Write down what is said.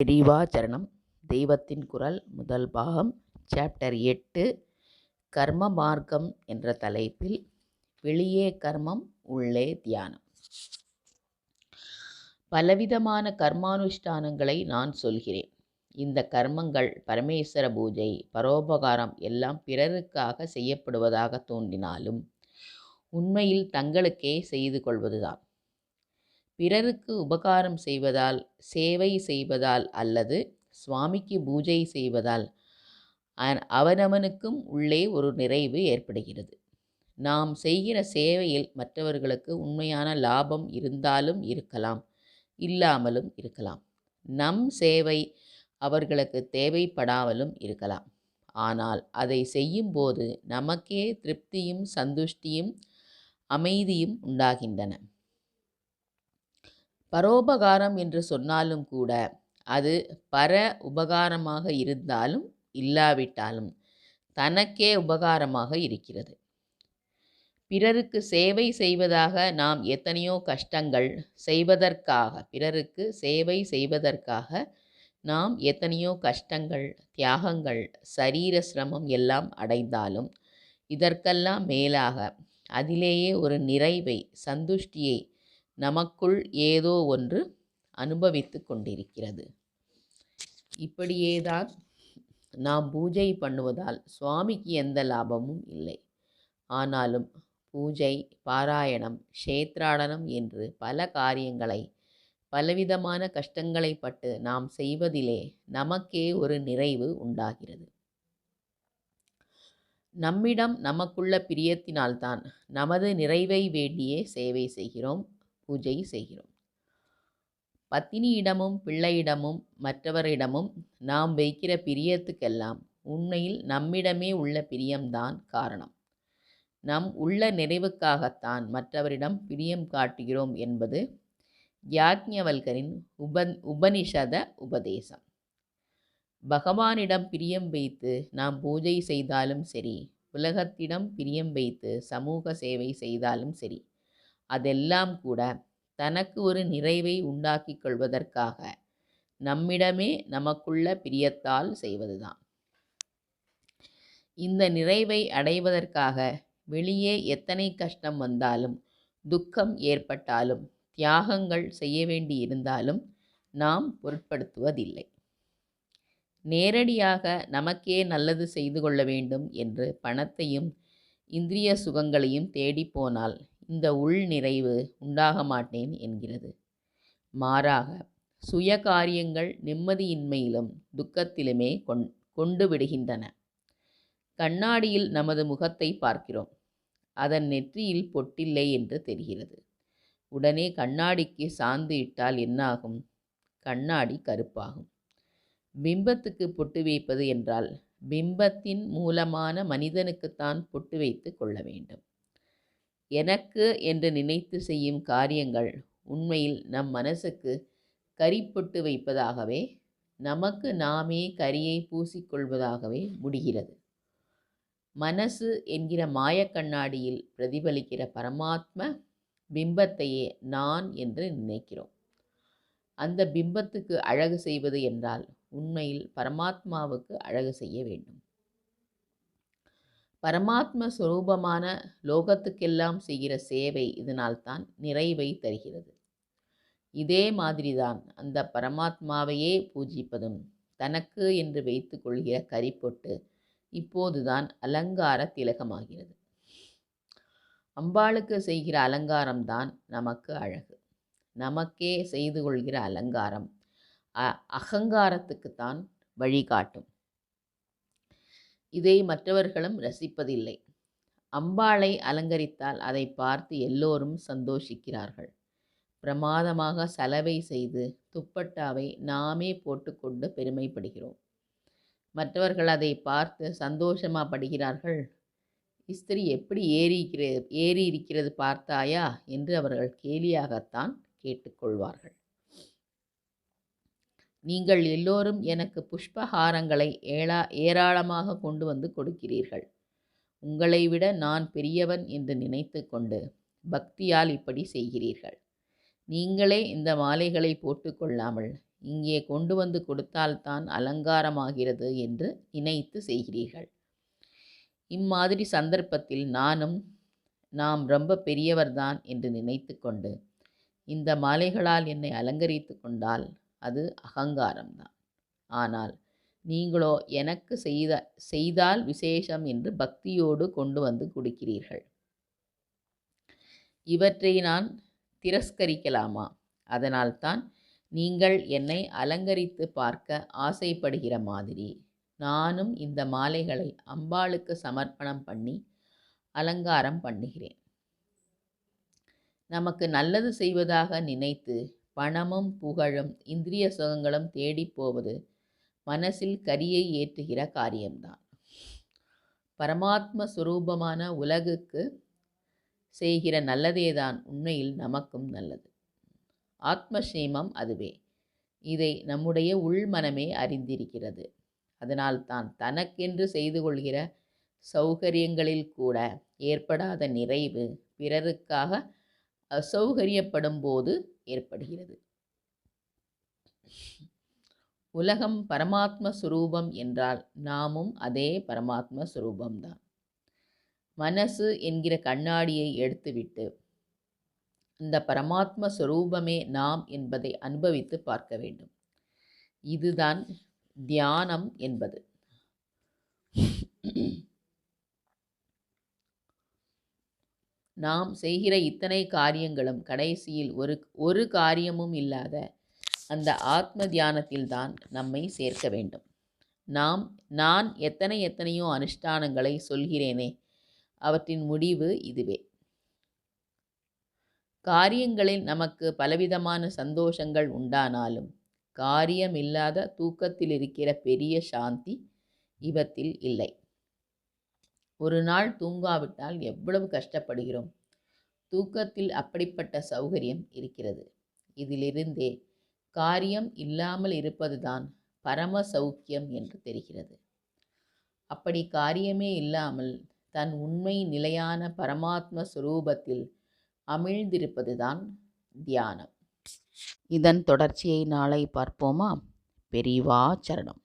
பிரிவாச்சரணம் தெய்வத்தின் குரல் முதல் பாகம் சாப்டர் 8 கர்ம மார்க்கம் என்ற தலைப்பில் வெளியே கர்மம் உள்ளே தியானம். பலவிதமான கர்மானுஷ்டானங்களை நான் சொல்கிறேன். இந்த கர்மங்கள் பரமேஸ்வர பூஜை, பரோபகாரம் எல்லாம் பிறருக்காக செய்யப்படுவதாக தோன்றினாலும் உண்மையில் தங்களுக்கே செய்து கொள்வதுதான். பிறருக்கு உபகாரம் செய்வதால், சேவை செய்வதால் அல்லது சுவாமிக்கு பூஜை செய்வதால் அவனவனுக்கும் உள்ளே ஒரு நிறைவு ஏற்படுகிறது. நாம் செய்கிற சேவையில் மற்றவர்களுக்கு உண்மையான லாபம் இருந்தாலும் இருக்கலாம், இல்லாமலும் இருக்கலாம். நம் சேவை அவர்களுக்கு தேவைப்படாமலும் இருக்கலாம். ஆனால் அதை செய்யும்போது நமக்கே திருப்தியும் சந்துஷ்டியும் அமைதியும் உண்டாகின்றன. பரோபகாரம் என்று சொன்னாலும் கூட அது பர உபகாரமாக இருந்தாலும் இல்லாவிட்டாலும் தனக்கே உபகாரமாக இருக்கிறது. பிறருக்கு சேவை செய்வதாக நாம் எத்தனையோ கஷ்டங்கள் செய்வதற்காக பிறருக்கு சேவை செய்வதற்காக நாம் எத்தனையோ கஷ்டங்கள், தியாகங்கள், சரீர சிரமம் எல்லாம் அடைந்தாலும் இதற்கெல்லாம் மேலாக அதிலேயே ஒரு நிறைவை, சந்துஷ்டியை நமக்குள் ஏதோ ஒன்று அனுபவித்து கொண்டிருக்கிறது. இப்படியேதான் நாம் பூஜை பண்ணுவதால் சுவாமிக்கு எந்த லாபமும் இல்லை. ஆனாலும் பூஜை, பாராயணம், க்ஷேத்ராடனம் என்று பல காரியங்களை பலவிதமான கஷ்டங்களை பட்டு நாம் செய்வதிலே நமக்கே ஒரு நிறைவு உண்டாகிறது. நம்மிடம் நமக்குள்ள பிரியத்தினால்தான் நமது நிறைவை வேண்டியே சேவை செய்கிறோம், பூஜை செய்கிறோம். பத்தினியிடமும் பிள்ளையிடமும் மற்றவரிடமும் நாம் வைக்கிற பிரியத்துக்கெல்லாம் உண்மையில் நம்மிடமே உள்ள பிரியம்தான் காரணம். நம் உள்ள நிறைவுக்காகத்தான் மற்றவரிடம் பிரியம் காட்டுகிறோம் என்பது யாக்ஞவல்கரின் உபனிஷத உபதேசம். பகவானிடம் பிரியம் வைத்து நாம் பூஜை செய்தாலும் சரி, உலகத்திடம் பிரியம் வைத்து சமூக சேவை செய்தாலும் சரி, அதெல்லாம் கூட தனக்கு ஒரு நிறைவை உண்டாக்கி கொள்வதற்காக நம்மிடமே நமக்குள்ள பிரியத்தால் செய்வதுதான். இந்த நிறைவை அடைவதற்காக வெளியே எத்தனை கஷ்டம் வந்தாலும், துக்கம் ஏற்பட்டாலும், தியாகங்கள் செய்ய வேண்டி இருந்தாலும் நாம் பொருட்படுத்துவதில்லை. நேரடியாக நமக்கே நல்லது செய்து கொள்ள வேண்டும் என்று பணத்தையும் இந்திரிய சுகங்களையும் தேடிப்போனால் இந்த உள் நிறைவு உண்டாக மாட்டேன் என்கிறது. மாறாக சுய காரியங்கள் நிம்மதியின்மையிலும் துக்கத்திலுமே கொண்டு விடுகின்றன. கண்ணாடியில் நமது முகத்தை பார்க்கிறோம். அதன் நெற்றியில் பொட்டில்லை என்று தெரிகிறது. உடனே கண்ணாடிக்கு சாந்து இட்டால் என்னாகும்? கண்ணாடி கருப்பாகும். பிம்பத்துக்கு பொட்டு வைப்பது என்றால் பிம்பத்தின் மூலமான மனிதனுக்குத்தான் பொட்டு வைத்து கொள்ள வேண்டும். எனக்கு என்று நினைத்து செய்யும் காரியங்கள் உண்மையில் நம் மனசுக்கு கரிப்பொட்டு வைப்பதாகவே, நமக்கு நாமே கரியை பூசிக்கொள்வதாகவே முடிகிறது. மனசு என்கிற மாயக்கண்ணாடியில் பிரதிபலிக்கிற பரமாத்ம பிம்பத்தையே நான் என்று நினைக்கிறோம். அந்த பிம்பத்துக்கு அழகு செய்வது என்றால் உண்மையில் பரமாத்மாவுக்கு அழகு செய்ய வேண்டும். பரமாத்ம ஸ்வரூபமான லோகத்துக்கெல்லாம் செய்கிற சேவை இதனால்தான் நிறைவை தருகிறது. இதே மாதிரிதான் அந்த பரமாத்மாவையே பூஜிப்பதும் தனக்கு என்று வைத்து கொள்கிற கரிப்பொட்டு இப்போதுதான் அலங்கார திலகமாகிறது. அம்பாளுக்கு செய்கிற அலங்காரம்தான் நமக்கு அழகு. நமக்கே செய்து கொள்கிற அலங்காரம் அகங்காரத்துக்குத்தான் வழிகாட்டும். இதை மற்றவர்களும் ரசிப்பதில்லை. அம்பாளை அலங்கரித்தால் அதை பார்த்து எல்லோரும் சந்தோஷிக்கிறார்கள். பிரமாதமாக சலவை செய்து துப்பட்டாவை நாமே போட்டுக்கொண்டு பெருமைப்படுகிறோம். மற்றவர்கள் அதை பார்த்து சந்தோஷமா படுகிறார்கள். இஸ்திரி எப்படி ஏறி இருக்கிறது பார்த்தாயா என்று அவர்கள் கேலியாகத்தான் கேட்டுக்கொள்வார்கள். நீங்கள் எல்லோரும் எனக்கு புஷ்பஹாரங்களை ஏராளமாக கொண்டு வந்து கொடுக்கிறீர்கள். உங்களை விட நான் பெரியவன் என்று நினைத்து கொண்டு பக்தியால் இப்படி செய்கிறீர்கள். நீங்களே இந்த மாலைகளை போட்டுக்கொள்ளாமல் இங்கே கொண்டு வந்து கொடுத்தால்தான் அலங்காரமாகிறது என்று நினைத்து செய்கிறீர்கள். இம்மாதிரி சந்தர்ப்பத்தில் நாம் ரொம்ப பெரியவர்தான் என்று நினைத்து கொண்டு இந்த மாலைகளால் என்னை அலங்கரித்து கொண்டால் அது அகங்காரம்தான். ஆனால் நீங்களோ எனக்கு செய்தால் விசேஷம் என்று பக்தியோடு கொண்டு வந்து கொடுக்கிறீர்கள். இவற்றை நான் திரஸ்கரிக்கலாமா? அதனால்தான் நீங்கள் என்னை அலங்கரித்து பார்க்க ஆசைப்படுகிற மாதிரி நானும் இந்த மாலைகளை அம்பாளுக்கு சமர்ப்பணம் பண்ணி அலங்காரம் பண்ணுகிறேன். நமக்கு நல்லது செய்வதாக நினைத்து பணமும் புகழும் இந்திரிய சுகங்களும் தேடிப் போவது மனசில் கரியை ஏற்றுகிற காரியம்தான். பரமாத்ம சுரூபமான உலகுக்கு செய்கிற நல்லதேதான் உண்மையில் நமக்கும் நல்லது. ஆத்மக்ஷேமம் அதுவே. இதை நம்முடைய உள்மனமே அறிந்திருக்கிறது. அதனால்தான் தனக்கென்று செய்து கொள்கிற சௌகரியங்களில் கூட ஏற்படாத நிறைவு பிறருக்காக அசௌகரியப்படும் போது ஏற்படுகிறது. உலகம் பரமாத்ம சுரூபம் என்றால் நாமும் அதே பரமாத்ம சுரூபம்தான். மனசு என்கிற கண்ணாடியை எடுத்துவிட்டு இந்த பரமாத்ம சுரூபமே நாம் என்பதை அனுபவித்து பார்க்க வேண்டும். இதுதான் தியானம் என்பது. நாம் செய்கிற இத்தனை காரியங்களும் கடைசியில் ஒரு காரியமும் இல்லாத அந்த ஆத்ம தியானத்தில்தான் நம்மை சேர்க்க வேண்டும். நான் எத்தனையோ அனுஷ்டானங்களை சொல்கிறேனே, அவற்றின் முடிவு இதுவே. காரியங்களில் நமக்கு பலவிதமான சந்தோஷங்கள் உண்டானாலும் காரியமில்லாத தூக்கத்தில் இருக்கிற பெரிய சாந்தி இவற்றில் இல்லை. ஒரு நாள் தூங்காவிட்டால் எவ்வளவு கஷ்டப்படுகிறோம். தூக்கத்தில் அப்படிப்பட்ட சௌகரியம் இருக்கிறது. இதிலிருந்தே காரியம் இல்லாமல் இருப்பதுதான் பரம சௌக்கியம் என்று தெரிகிறது. அப்படி காரியமே இல்லாமல் தன் உண்மை நிலையான பரமாத்ம சுரூபத்தில் அமிழ்ந்திருப்பதுதான் தியானம். இதன் தொடர்ச்சியை நாளை பார்ப்போமா? பெரிவா சரணம்.